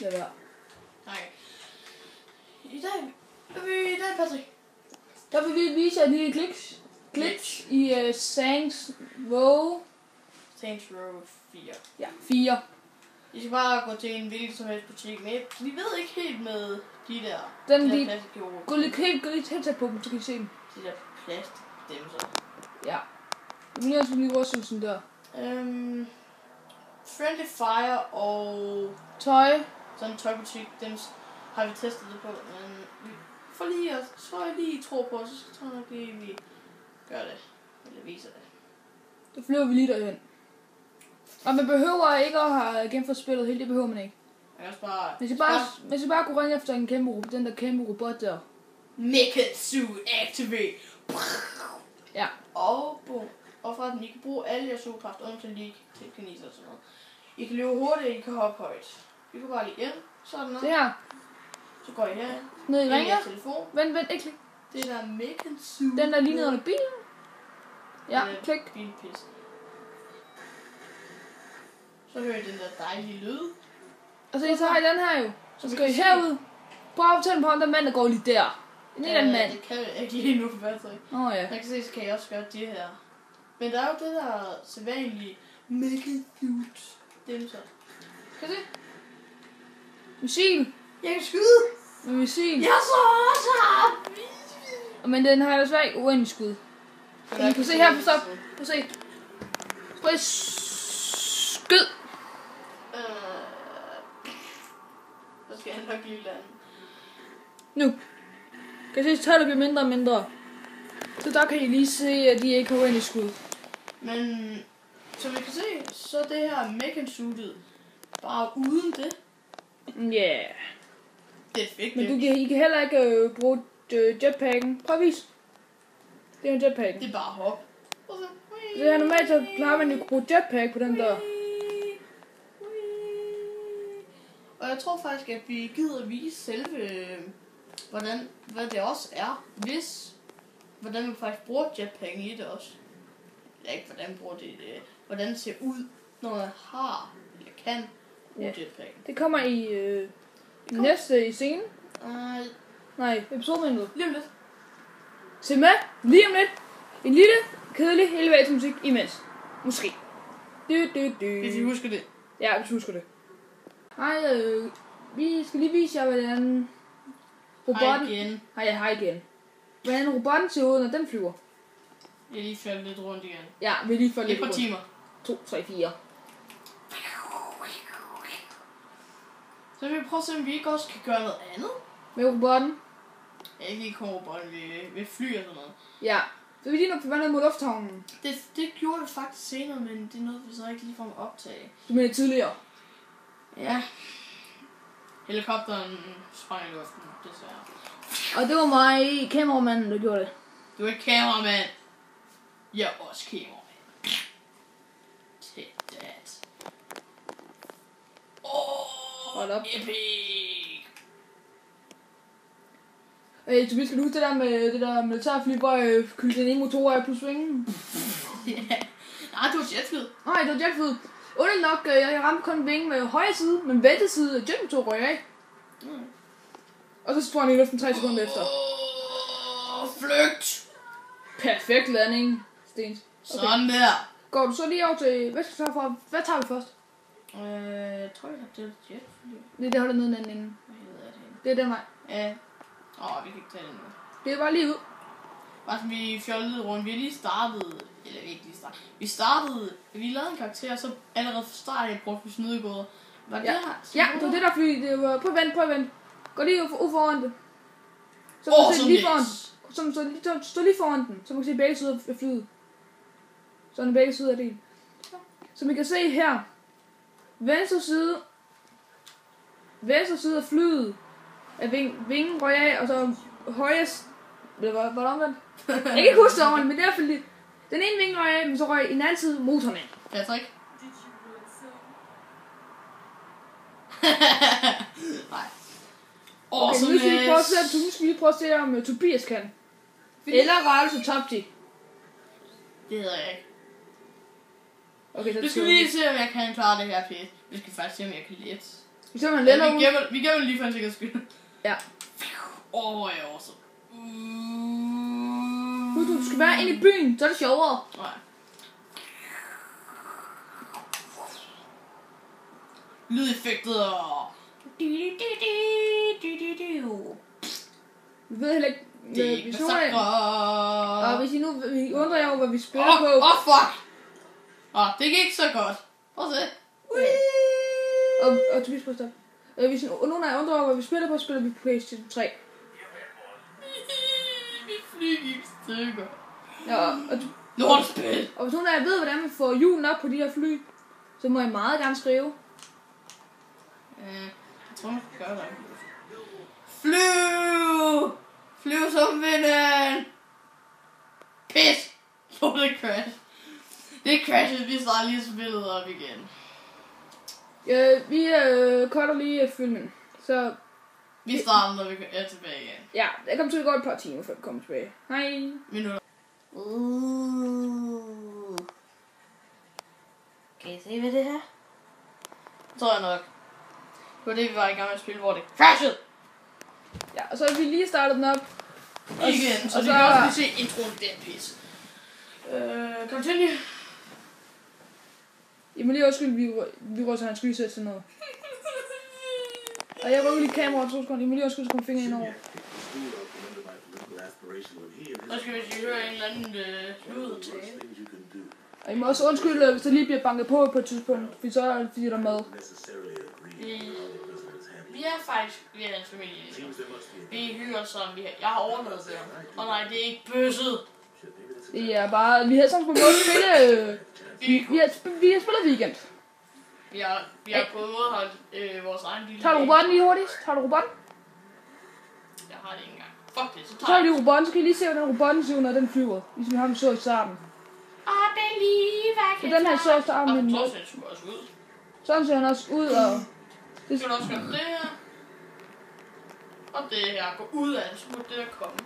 Lad være. Nej. I dag, Patrick. Der vil vi vise jer et lille glitch i Saints Row. Saints Row 4. Ja, 4. I skal bare gå til en hvilken som helst butik, men vi ved ikke helt med de der... Den de der lige... plastikjord. Gå lidt tæt på dem, så kan I se dem. De der plastikdæmser. Ja. Det bliver også lige rystet sådan der. Friendly Fire og... Tøj. Sådan en tøjbutik, dem har vi testet det på, men vi får lige at... Så jeg lige tror på, så tror jeg nok lige, vi gør det. Eller viser det. Så flyver vi lige derhen. Og man behøver ikke at have gennemført spillet helt, det behøver man ikke. Jeg kan også bare... Hvis I bare kunne rende efter den der kæmpe robot der. Make it suit activate. Ja. Og boom. Og fra den, I kan bruge alle jeres solkraft, undtagen lige til kineser og sådan noget. I kan løbe hurtigt, I kan hoppe højt. I kan bare lige ind, sådan noget. Det her. Så går I her. Ned i ringer. Telefon. Vent, ikke klik. Det der make it suit. Den der lige nede under bilen. Ja, klik. Bilpis. Så hører I den der dejlige lyd. Og så har I den her jo. Så skal I herud. Prøv at fortælle på ham, der mand, der går lige der. En helt anden mand. Det kan jeg ikke lige nu for Patrick. Ja. Jeg kan se, så kan jeg også gøre det her. Men der er jo det der sædvanlige make it suit. Dem så. Kan du se? Missil. Jeg kan skyde. Med missil. Jeg så også har. Men den har jo desværre ikke uendelig skud. Så I kan se her på stop. Prøv at se. Prøv at skyd. Så skal jeg nok lige lande. Nu. Kan I se, at tallet bliver mindre og mindre. Så der kan I lige se, at de ikke har uendelig skud. Men som vi kan se, så er det her mecha-suitet bare uden det. Ja. Yeah. Det er fedt. Men I kan heller ikke bruge jetpacken. Prøv at vise. Det er en jetpack. Det er bare hop. Det er normalt, så plejer man jo at bruge jetpack på den der. Og jeg tror faktisk, at vi gider vise selve, hvad det også er, hvordan man faktisk bruger jetpacken i det også. Eller ikke, hvordan man bruger det, hvordan det ser ud, når man har, eller kan bruge jetpacken. Det kommer i næste i scenen. Nej, episodevinduet. Lige om lidt. Se med, lige om lidt. En lille, kedelig, elevator musik imens. Måske. Hvis I husker det. Ja, hvis I husker det. Hej, vi skal lige vise jer, hvordan robotten... Hej igen. Hvordan robotten ser ud, når den flyver. Jeg lige faldt lidt rundt igen. Ja, vi lige faldt lidt rundt. Et par timer. 2, 3, 4. Så vil vi prøve at se, om vi ikke også kan gøre noget andet. Med robotten? Ja, ikke lige komme robotten ved fly og sådan noget. Ja, så vi lige nok forvandlet mod lufthavnen. Det gjorde vi faktisk senere, men det er noget, vi så ikke lige får at optage. Du mener tidligere? Ja. Helikopteren sprang i luften, desværre. Og det var mig, kameramanden, der gjorde det. Du er ikke kameramand. Jeg er også kameramand. Take that. Hold op. Epic. Så vi skal huske det der med det der militærfly, hvor jeg kyldte den ene motor af plus vingen. Nej, det var jetflyet. Nej, det var jetflyet. Underligt nok, jeg ramte kun vingen med højre side, men venstre side af jetmotor røg af. Og så sprang jeg i luften 3 sekunder efter. Flygt! Perfekt landing, Stens. Okay. Sådan der. Går du så lige over til, hvad skal du for? Hvad tager vi først? Jeg tror, det er jetfly. Det holder nede den anden ende. Det er den vej. Ja. Vi kan ikke tage det nu. Det er bare lige ud. Bare som vi fjollede rundt. Vi har lige startet. Eller ikke lige startet. Vi lavede en karakter, så allerede fra start jeg brugte vi snydegåder. Var det her? Ja, det var det der fly. Det var, prøv at vente. Gå lige ud foran det. Så kan du se lige foran. Stå lige foran den. Så man kan se begge sider af flyet. Så er begge sider af det. Så man kan se her. Venstre side af flyet. At vingen røg af, og så højre... Var det omvendt? Jeg kan ikke huske det ordentligt, men det er fordi... Den ene vinge røg af, men så røg i den anden side motoren af. Patrick? Nej. Okay, nu skal vi lige prøve at se, om Tobias kan. Eller Rejse Topti. Det hedder jeg ikke. Okay, så vi skal lige se, om jeg kan klare det her pæt. Vi skal faktisk se, om jeg kan lette. Vi ser, man lander ud. Vi gemmer lige for en sikkerheds skyld. Ja. Åh, jeg også. Du skal være inde i byen, så er det sjovere. Nej. Lydeffekter. Vi ved heller ikke... Det er ikke massakre. Og hvis I nu undrer jer over, hvad vi spiller på... Fuck! Det gik ikke så godt. Prøv at se. Og Tobias, prøv at stoppe. Hvis nogen af jer undrer over, hvad vi spiller på, spiller vi på PlayStation 3. Mit fly gik i stykker. Ja, Lortespil. og hvis nogen af jer ved, hvordan man får hjulen op på de her fly, så må I meget gerne skrive. Jeg tror, man skal gøre det. Flyv! Flyv som vinden! Pis! Det crash. Det crashede, vi starter lige spillet op igen. Vi cutter lige filmen. Så vi starter, når vi er tilbage igen. ja, det kommer til at gå et par timer, før vi kommer tilbage. Hej. Minutter. Kan I se, hvad det her? Tror jeg nok. Det var det, vi var i gang med at spille, hvor det crashede. Ja, og så har vi lige startet den op. Igen, så vi kan også lige se introen, det er pis. Continue. I må lige undskylde, vi røser hans skysæt til noget. Og jeg rykker lige kameraet 2 sekunder. I må lige undskylde, så kommer fingeren ind over. Så skal vi høre en eller anden lyd til. Og I må også undskylde, hvis der lige bliver banket på et tidspunkt. Fordi så er det fordi, der er mad. Vi er faktisk, vi er en familie. Vi hygger os sammen. Jeg har overladet det. Og nej, det er ikke bøsset. Det er bare, vi har sådan på måde spille... Vi har spillet weekend. Vi har på en måde holdt vores egen lille... Tager du robotten lige hurtigt? Tager du robotten? Jeg har det ikke engang. Fuck det, Så tager vi lige robotten, så kan I lige se, hvordan robotten ser ud, når den flyver. Ligesom vi har den så i starten. Så den her så i starten med den måde. Sådan ser han også ud, og... Det skal også gøre det her. Og det her går ud af, så må det der komme.